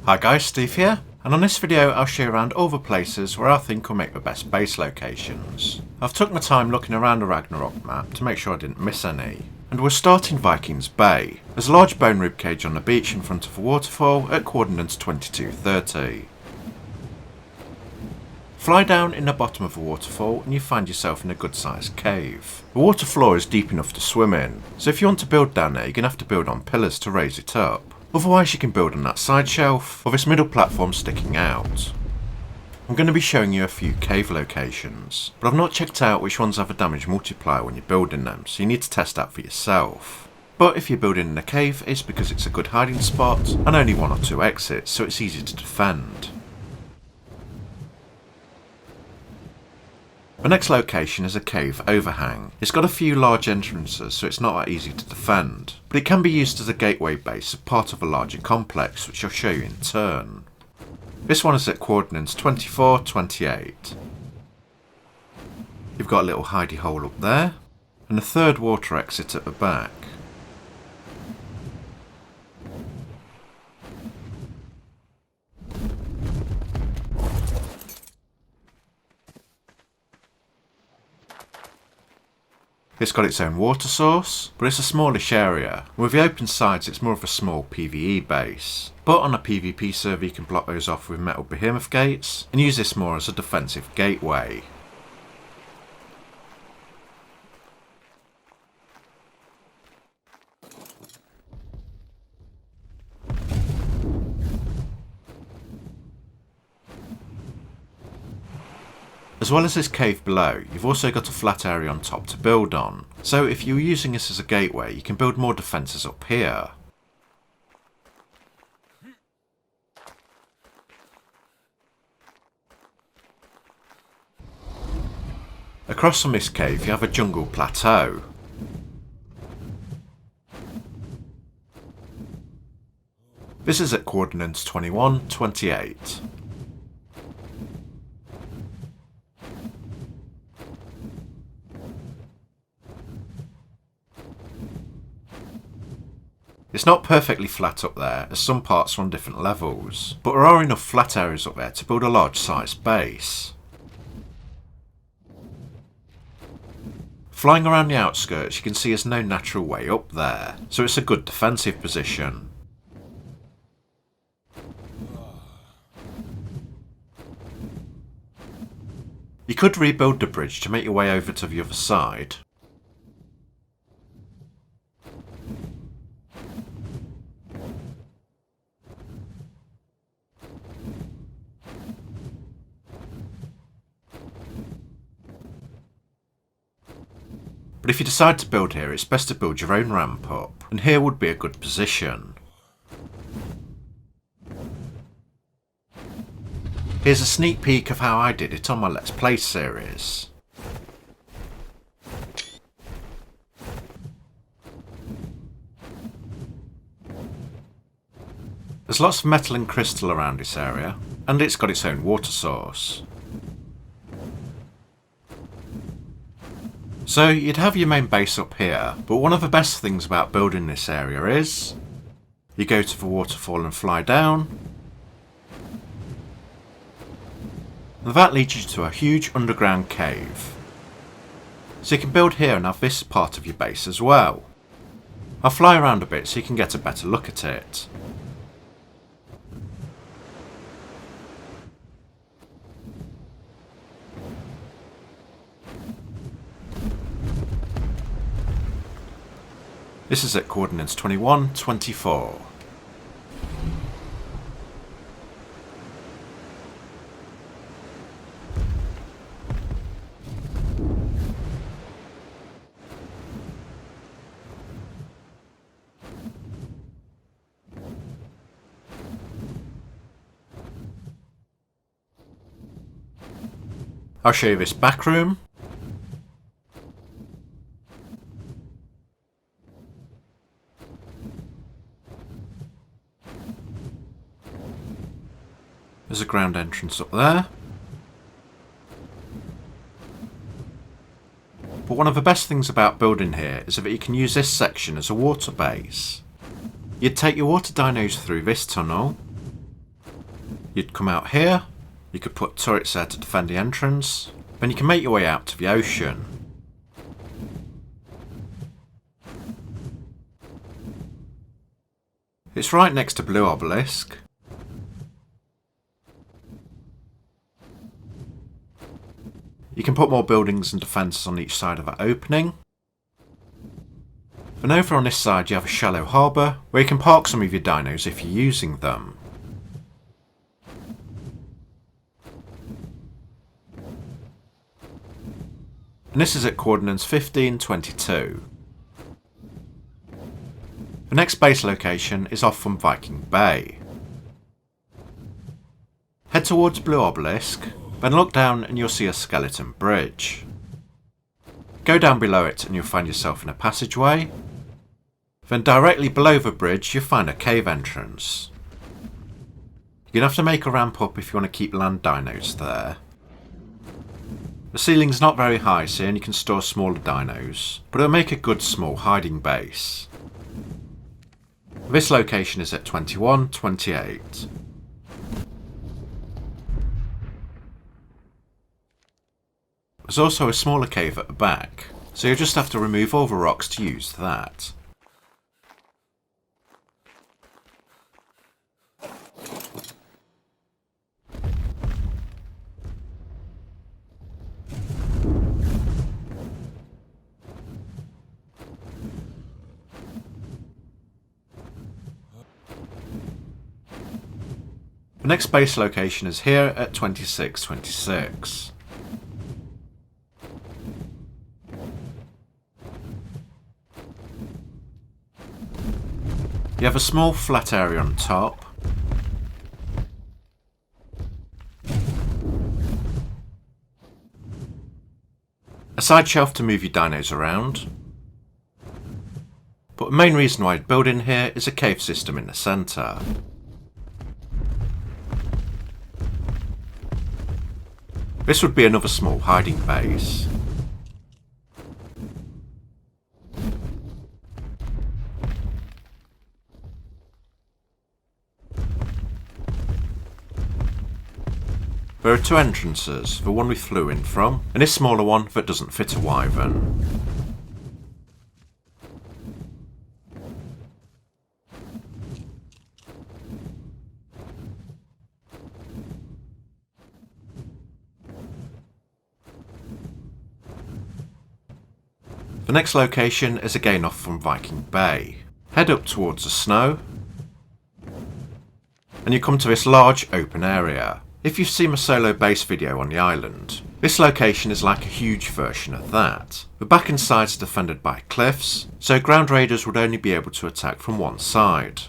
Hi guys, Steve here, and on this video I'll show you around all the places where I think will make the best base locations. I've took my time looking around the Ragnarok map to make sure I didn't miss any. And we'll start in Vikings Bay. There's a large bone rib cage on the beach in front of the waterfall at coordinates 2230. Fly down in the bottom of the waterfall and you find yourself in a good sized cave. The water floor is deep enough to swim in, so if you want to build down there you're going to have to build on pillars to raise it up. Otherwise you can build on that side shelf or this middle platform sticking out. I'm going to be showing you a few cave locations, but I've not checked out which ones have a damage multiplier when you're building them, so you need to test that for yourself. But if you're building in a cave, it's because it's a good hiding spot and only one or two exits, so it's easy to defend. The next location is a cave overhang. It's got a few large entrances, so it's not that easy to defend, but it can be used as a gateway base as part of a larger complex, which I'll show you in turn. This one is at coordinates 2428. You've got a little hidey hole up there, and a third water exit at the back. It's got its own water source, but it's a smallish area. With the open sides it's more of a small PvE base. But on a PvP server you can block those off with metal behemoth gates, and use this more as a defensive gateway. As well as this cave below, you've also got a flat area on top to build on, so if you're using this as a gateway you can build more defences up here. Across from this cave you have a jungle plateau. This is at coordinates 2128. It's not perfectly flat up there, as some parts are on different levels, but there are enough flat areas up there to build a large sized base. Flying around the outskirts you can see there's no natural way up there, so it's a good defensive position. You could rebuild the bridge to make your way over to the other side. But if you decide to build here, it's best to build your own ramp up, and here would be a good position. Here's a sneak peek of how I did it on my Let's Play series. There's lots of metal and crystal around this area, and it's got its own water source. So you'd have your main base up here, but one of the best things about building this area is you go to the waterfall and fly down, and that leads you to a huge underground cave. So you can build here and have this part of your base as well. I'll fly around a bit so you can get a better look at it. This is at coordinates 2124. I'll show you this back room. There's a ground entrance up there. But one of the best things about building here is that you can use this section as a water base. You'd take your water dinos through this tunnel, You'd come out here, you could put turrets there to defend the entrance, then you can make your way out to the ocean. It's right next to Blue Obelisk. You can put more buildings and defences on each side of that opening. Then over on this side you have a shallow harbour where you can park some of your dinos if you're using them. And this is at coordinates 1522. The next base location is off from Viking Bay. Head towards Blue Obelisk, then look down and you'll see a skeleton bridge. Go down below it and you'll find yourself in a passageway. Then directly below the bridge you'll find a cave entrance. You're going to have to make a ramp up if you want to keep land dinos there. The ceiling's not very high, so you only can store smaller dinos, but it'll make a good small hiding base. This location is at 2128. There's also a smaller cave at the back, so you'll just have to remove all the rocks to use that. The next base location is here at 2626. You have a small flat area on top. A side shelf to move your dinos around. But the main reason why I'd build in here is a cave system in the centre. This would be another small hiding base. There are two entrances, the one we flew in from, and this smaller one that doesn't fit a wyvern. The next location is again off from Viking Bay. Head up towards the snow, and you come to this large open area. If you've seen my solo base video on the island, this location is like a huge version of that. The back and sides are defended by cliffs, so ground raiders would only be able to attack from one side.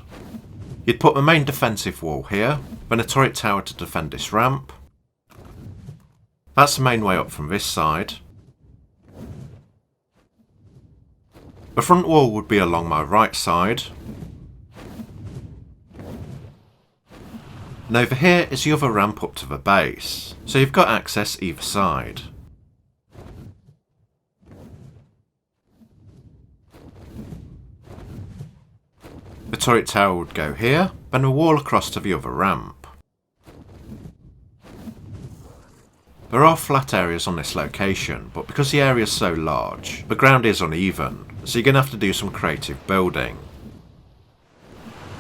You'd put the main defensive wall here, then a turret tower to defend this ramp. That's the main way up from this side. The front wall would be along my right side. And over here is the other ramp up to the base, so you've got access either side. The turret tower would go here, then a wall across to the other ramp. There are flat areas on this location, but because the area is so large, the ground is uneven, so you're going to have to do some creative building.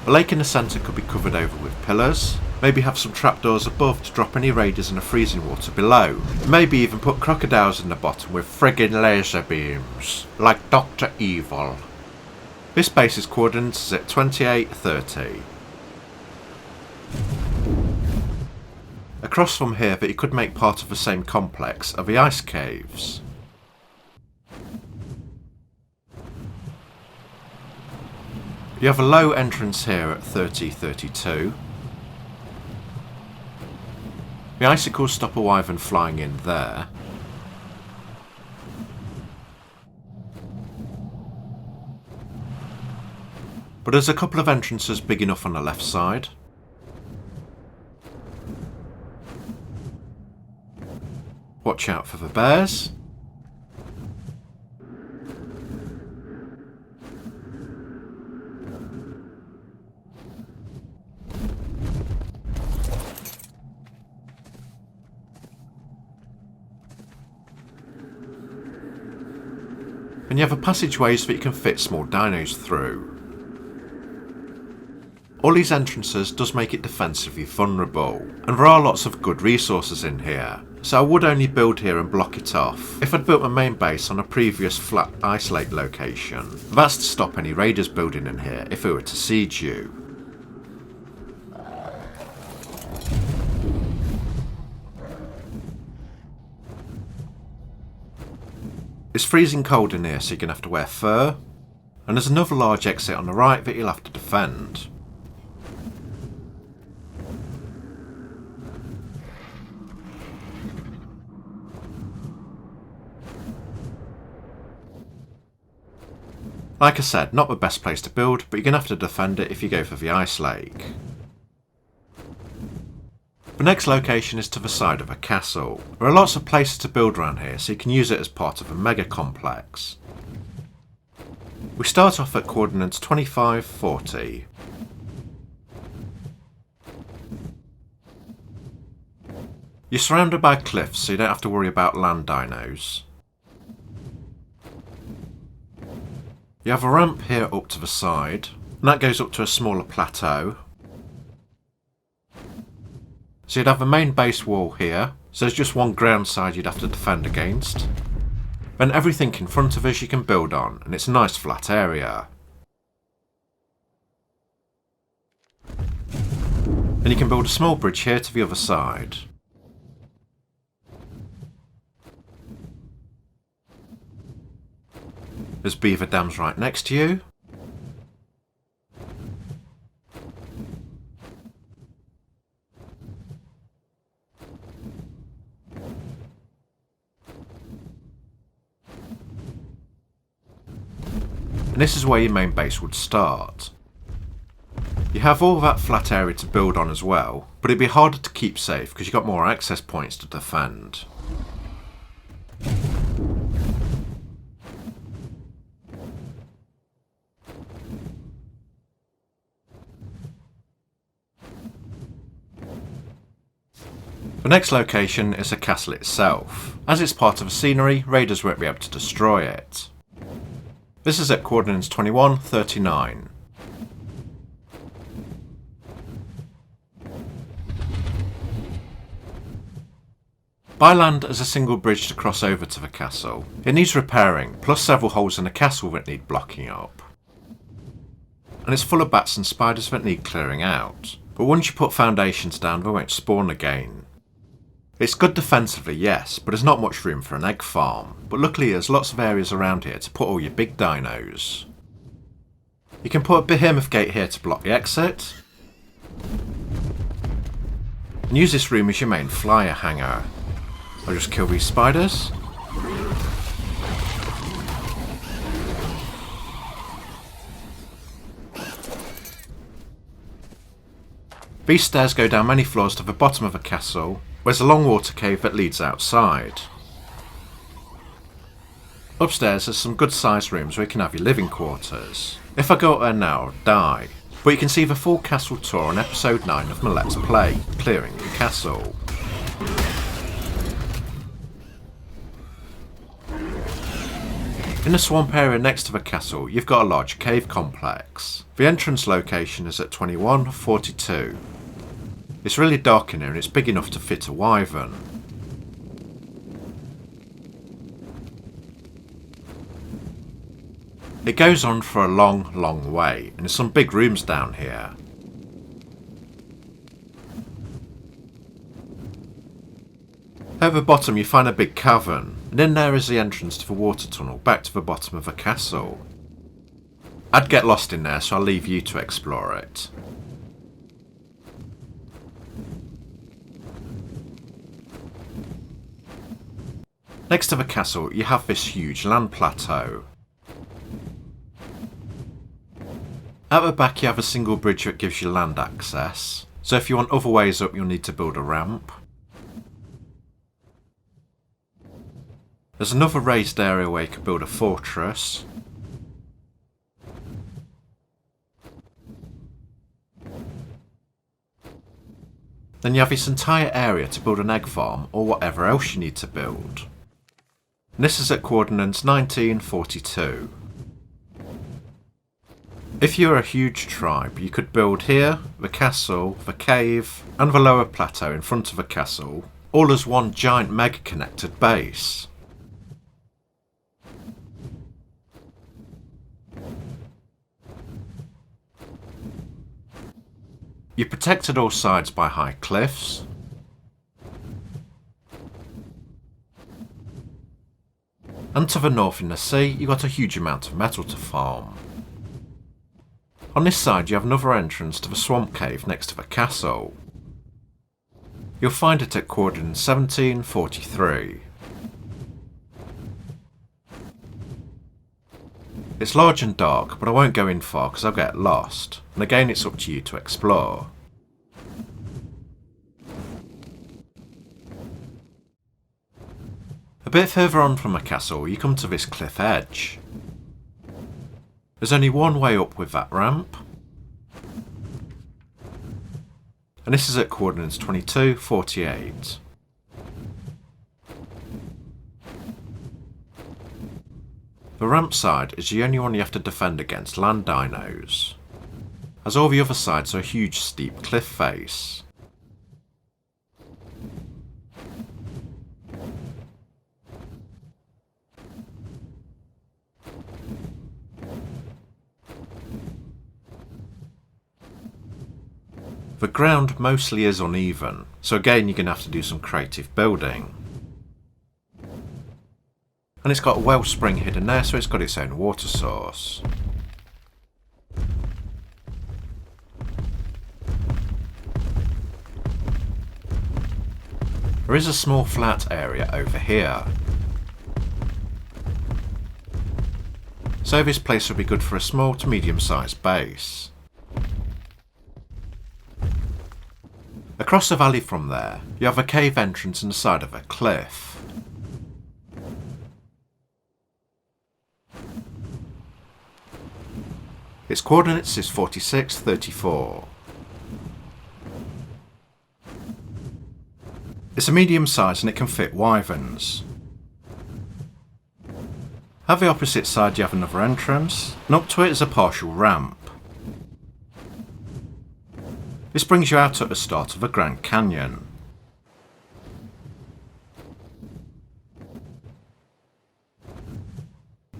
The lake in the centre could be covered over with pillars, maybe have some trapdoors above to drop any raiders in the freezing water below, maybe even put crocodiles in the bottom with friggin' laser beams, like Dr. Evil. This base's coordinates is at 2830. Across from here that you could make part of the same complex are the ice caves. You have a low entrance here at 3032. The icicles stop a wyvern flying in there. But there's a couple of entrances big enough on the left side. Watch out for the bears. And you have a passageways that you can fit small dinos through. All these entrances does make it defensively vulnerable, and there are lots of good resources in here, so I would only build here and block it off if I'd built my main base on a previous flat ice lake location. That's to stop any raiders building in here if they were to siege you. It's freezing cold in here, so you're going to have to wear fur, and there's another large exit on the right that you'll have to defend. Like I said, not the best place to build, but you're going to have to defend it if you go for the ice lake. The next location is to the side of a castle. There are lots of places to build around here, so you can use it as part of a mega complex. We start off at coordinates 2540. You're surrounded by cliffs, so you don't have to worry about land dinos. You have a ramp here up to the side, and that goes up to a smaller plateau. So you'd have a main base wall here, so there's just one ground side you'd have to defend against. Then everything in front of us you can build on, and it's a nice flat area. And you can build a small bridge here to the other side. There's beaver dams right next to you. And this is where your main base would start. You have all that flat area to build on as well, but it'd be harder to keep safe because you've got more access points to defend. The next location is the castle itself. As it's part of the scenery, raiders won't be able to destroy it. This is at coordinates 2139. By land is a single bridge to cross over to the castle. It needs repairing, plus several holes in the castle that need blocking up. And it's full of bats and spiders that need clearing out. But once you put foundations down, they won't spawn again. It's good defensively, yes, but there's not much room for an egg farm. But luckily there's lots of areas around here to put all your big dinos. You can put a behemoth gate here to block the exit. And use this room as your main flyer hangar. I'll just kill these spiders. These stairs go down many floors to the bottom of the castle. There's a long water cave that leads outside. Upstairs there's some good sized rooms where you can have your living quarters. If I go up there now, I'll die. But you can see the full castle tour on episode 9 of my Let's Play, Clearing the Castle. In the swamp area next to the castle, you've got a large cave complex. The entrance location is at 2142. It's really dark in here and it's big enough to fit a wyvern. It goes on for a long way, and there's some big rooms down here. At the bottom you find a big cavern, and in there is the entrance to the water tunnel back to the bottom of the castle. I'd get lost in there, so I'll leave you to explore it. Next to the castle you have this huge land plateau. At the back you have a single bridge that gives you land access, so if you want other ways up you'll need to build a ramp. There's another raised area where you can build a fortress. Then you have this entire area to build an egg farm or whatever else you need to build. And this is at coordinates 1942. If you were a huge tribe, you could build here, the castle, the cave, and the lower plateau in front of the castle, all as one giant mega connected base. You protected all sides by high cliffs, and to the north in the sea you got a huge amount of metal to farm. On this side you have another entrance to the swamp cave next to the castle. You'll find it at coordinates 1743. It's large and dark, but I won't go in far because I'll get lost, and again it's up to you to explore. A bit further on from the castle you come to this cliff edge. There's only one way up with that ramp, and this is at coordinates 2248. The ramp side is the only one you have to defend against land dinos, as all the other sides are a huge steep cliff face. The ground mostly is uneven, so again you're going to have to do some creative building. And it's got a wellspring hidden there, so it's got its own water source. There is a small flat area over here. So this place would be good for a small to medium sized base. Across the valley from there, you have a cave entrance in the side of a cliff. Its coordinates is 4634. It's a medium size and it can fit wyverns. At the opposite side you have another entrance, and up to it is a partial ramp. This brings you out at the start of the Grand Canyon.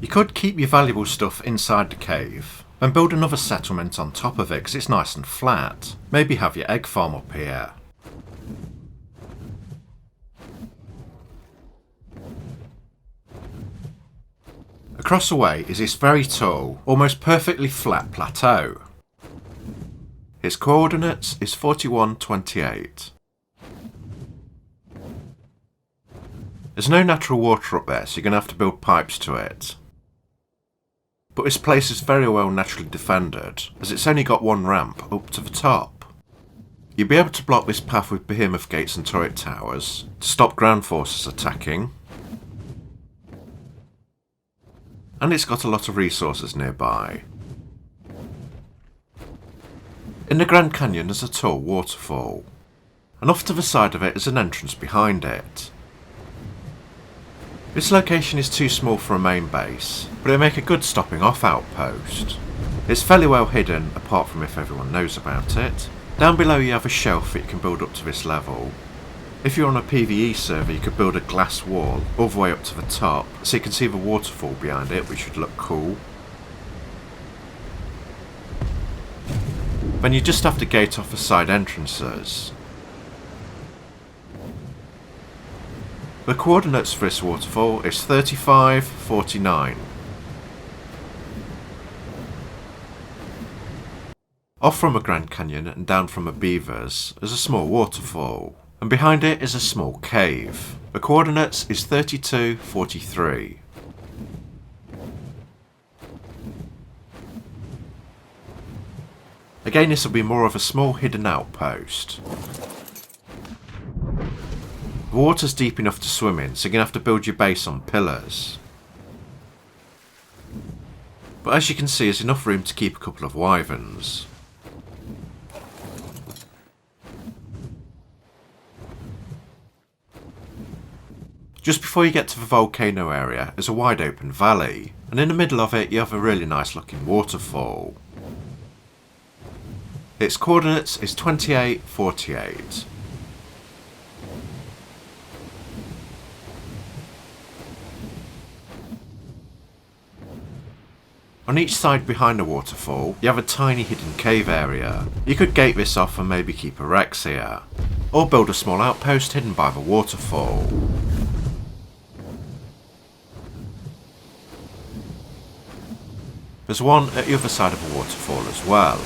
You could keep your valuable stuff inside the cave, and build another settlement on top of it because it's nice and flat. Maybe have your egg farm up here. Across the way is this very tall, almost perfectly flat plateau. Its coordinates is 4128. There's no natural water up there, so you're going to have to build pipes to it. But this place is very well naturally defended, as it's only got one ramp up to the top. You'll be able to block this path with behemoth gates and turret towers to stop ground forces attacking. And it's got a lot of resources nearby. In the Grand Canyon there's a tall waterfall, and off to the side of it is an entrance behind it. This location is too small for a main base, but it'll make a good stopping off outpost. It's fairly well hidden, apart from if everyone knows about it. Down below you have a shelf that you can build up to this level. If you're on a PvE server you could build a glass wall all the way up to the top, so you can see the waterfall behind it, which would look cool. Then you just have to gate off the side entrances. The coordinates for this waterfall is 3549. Off from a Grand Canyon and down from a beavers is a small waterfall, and behind it is a small cave. The coordinates is 3243. Again, this will be more of a small hidden outpost. The water's deep enough to swim in, so you're going to have to build your base on pillars. But as you can see, there's enough room to keep a couple of wyverns. Just before you get to the volcano area is a wide open valley, and in the middle of it you have a really nice looking waterfall. Its coordinates is 2848. On each side behind the waterfall, you have a tiny hidden cave area. You could gate this off and maybe keep a Rex here, or build a small outpost hidden by the waterfall. There's one at the other side of the waterfall as well.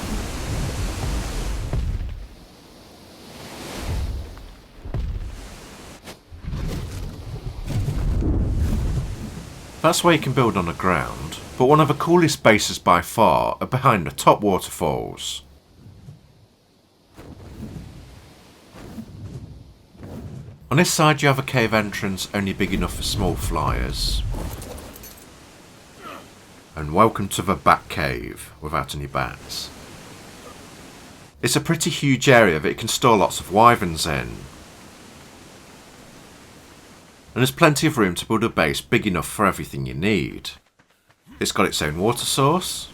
That's where you can build on the ground, but one of the coolest bases by far are behind the top waterfalls. On this side you have a cave entrance only big enough for small flyers. And welcome to the Bat Cave, without any bats. It's a pretty huge area that you can store lots of wyverns in. And there's plenty of room to build a base big enough for everything you need. It's got its own water source.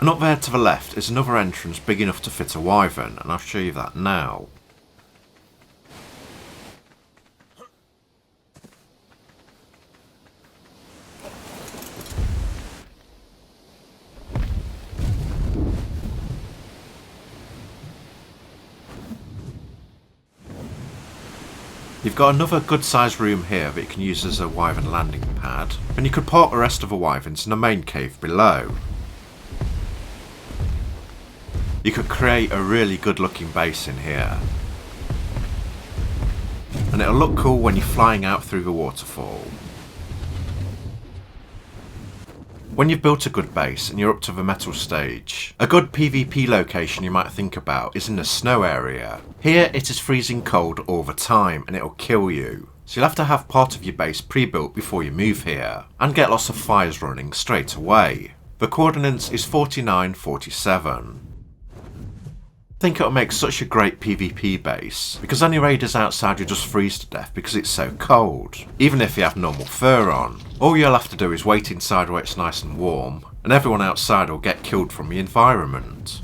And up there to the left is another entrance big enough to fit a wyvern, and I'll show you that now. You've got another good sized room here that you can use as a wyvern landing pad, and you could park the rest of the wyverns in the main cave below. You could create a really good looking base in here. And it'll look cool when you're flying out through the waterfall. When you've built a good base and you're up to the metal stage, a good PvP location you might think about is in the snow area. Here it is freezing cold all the time and it'll kill you. So you'll have to have part of your base pre-built before you move here, and get lots of fires running straight away. The coordinates is 4947. I think it'll make such a great PvP base, because any raiders outside will just freeze to death because it's so cold, even if you have normal fur on. All you'll have to do is wait inside where it's nice and warm, and everyone outside will get killed from the environment.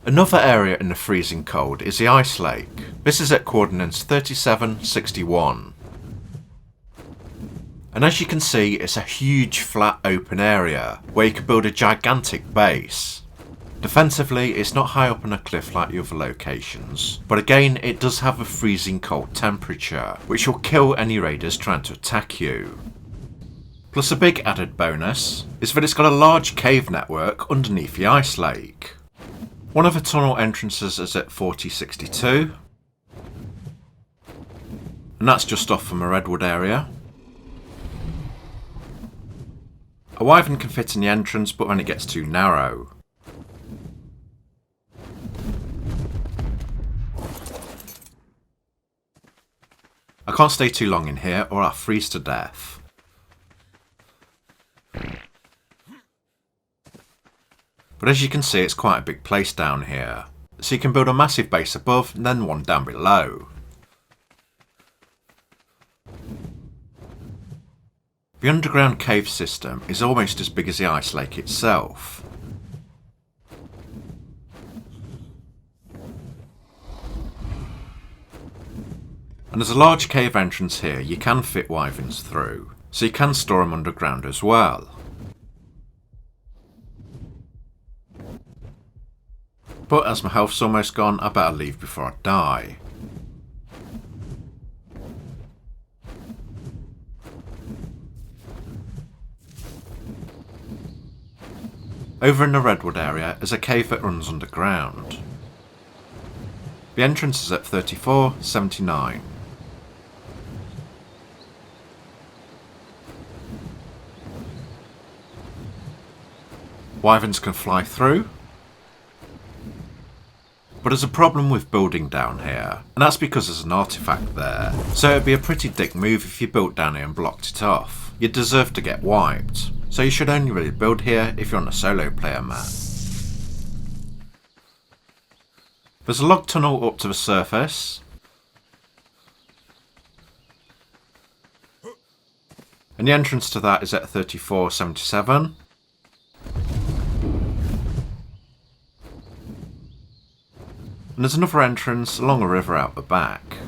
Another area in the freezing cold is the ice lake. This is at coordinates 3761. And as you can see, it's a huge flat open area where you can build a gigantic base. Defensively, it's not high up on a cliff like the other locations, but again it does have a freezing cold temperature, which will kill any raiders trying to attack you. Plus a big added bonus is that it's got a large cave network underneath the ice lake. One of the tunnel entrances is at 4062, and that's just off from a redwood area. A wyvern can fit in the entrance, but when it gets too narrow. I can't stay too long in here or I'll freeze to death. But as you can see, it's quite a big place down here. So you can build a massive base above and then one down below. The underground cave system is almost as big as the ice lake itself. And there's a large cave entrance here you can fit wyverns through, so you can store them underground as well. But as my health's almost gone, I better leave before I die. Over in the redwood area is a cave that runs underground. The entrance is at 3479. Wyverns can fly through, but there's a problem with building down here, and that's because there's an artifact there. So it'd be a pretty dick move if you built down here and blocked it off. You'd deserve to get wiped. So you should only really build here if you're on a solo player map. There's a log tunnel up to the surface. And the entrance to that is at 3477. And there's another entrance along a river out the back.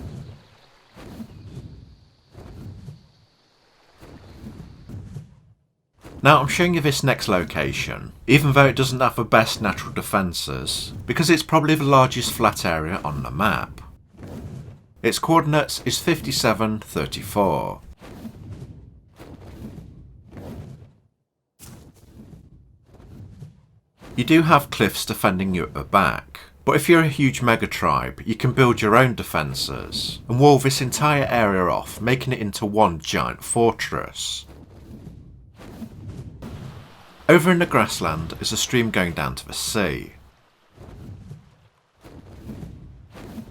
Now I'm showing you this next location, even though it doesn't have the best natural defences, because it's probably the largest flat area on the map. Its coordinates is 5734. You do have cliffs defending you at the back, but if you're a huge mega tribe, you can build your own defences and wall this entire area off, making it into one giant fortress. Over in the grassland is a stream going down to the sea.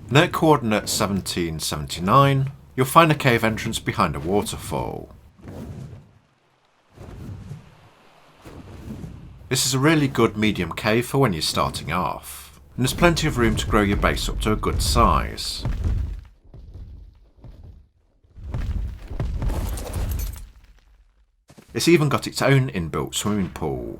And at coordinate 1779, you'll find a cave entrance behind a waterfall. This is a really good medium cave for when you're starting off, and there's plenty of room to grow your base up to a good size. It's even got its own inbuilt swimming pool.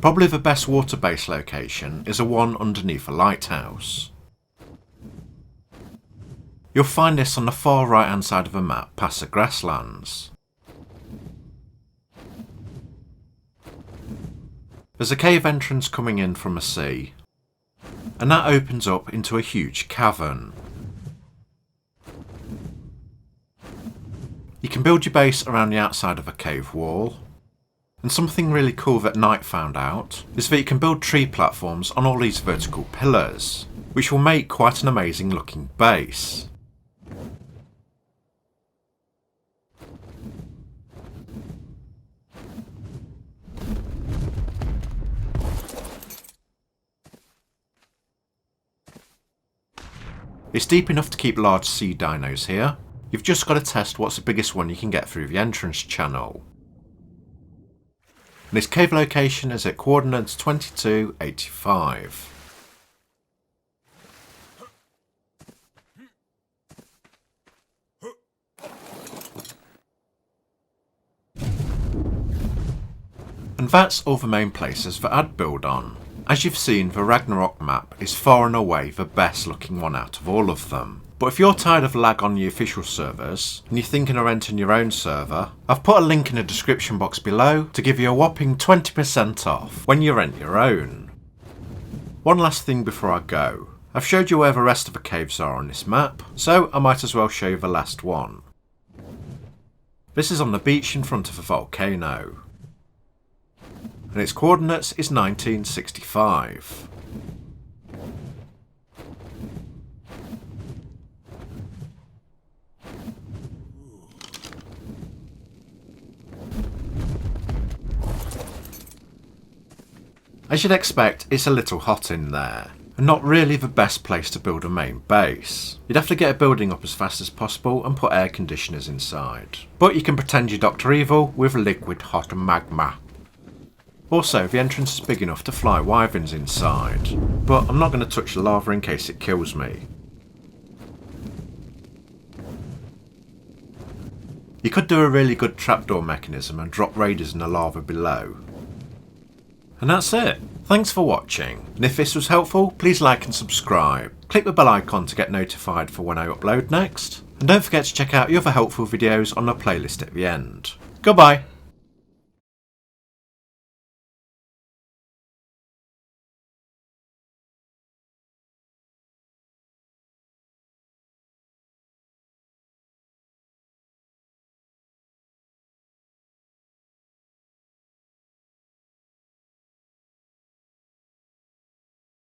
Probably the best water base location is a one underneath a lighthouse. You'll find this on the far right hand side of the map past the grasslands. There's a cave entrance coming in from a sea, and that opens up into a huge cavern. You can build your base around the outside of a cave wall, and something really cool that Knight found out is that you can build tree platforms on all these vertical pillars, which will make quite an amazing looking base. It's deep enough to keep large sea dinos here. You've just got to test what's the biggest one you can get through the entrance channel. And this cave location is at coordinates 2285. And that's all the main places that I'd build on. As you've seen, the Ragnarok map is far and away the best looking one out of all of them. But if you're tired of lag on the official servers, and you're thinking of renting your own server, I've put a link in the description box below to give you a whopping 20% off when you rent your own. One last thing before I go. I've showed you where the rest of the caves are on this map, so I might as well show you the last one. This is on the beach in front of a volcano, and its coordinates is 1965. As you'd expect, it's a little hot in there, and not really the best place to build a main base. You'd have to get a building up as fast as possible and put air conditioners inside. But you can pretend you're Dr. Evil with liquid hot magma. Also, the entrance is big enough to fly wyverns inside, but I'm not going to touch the lava in case it kills me. You could do a really good trapdoor mechanism and drop raiders in the lava below. And that's it. Thanks for watching, and if this was helpful, please like and subscribe. Click the bell icon to get notified for when I upload next, and don't forget to check out the other helpful videos on the playlist at the end. Goodbye!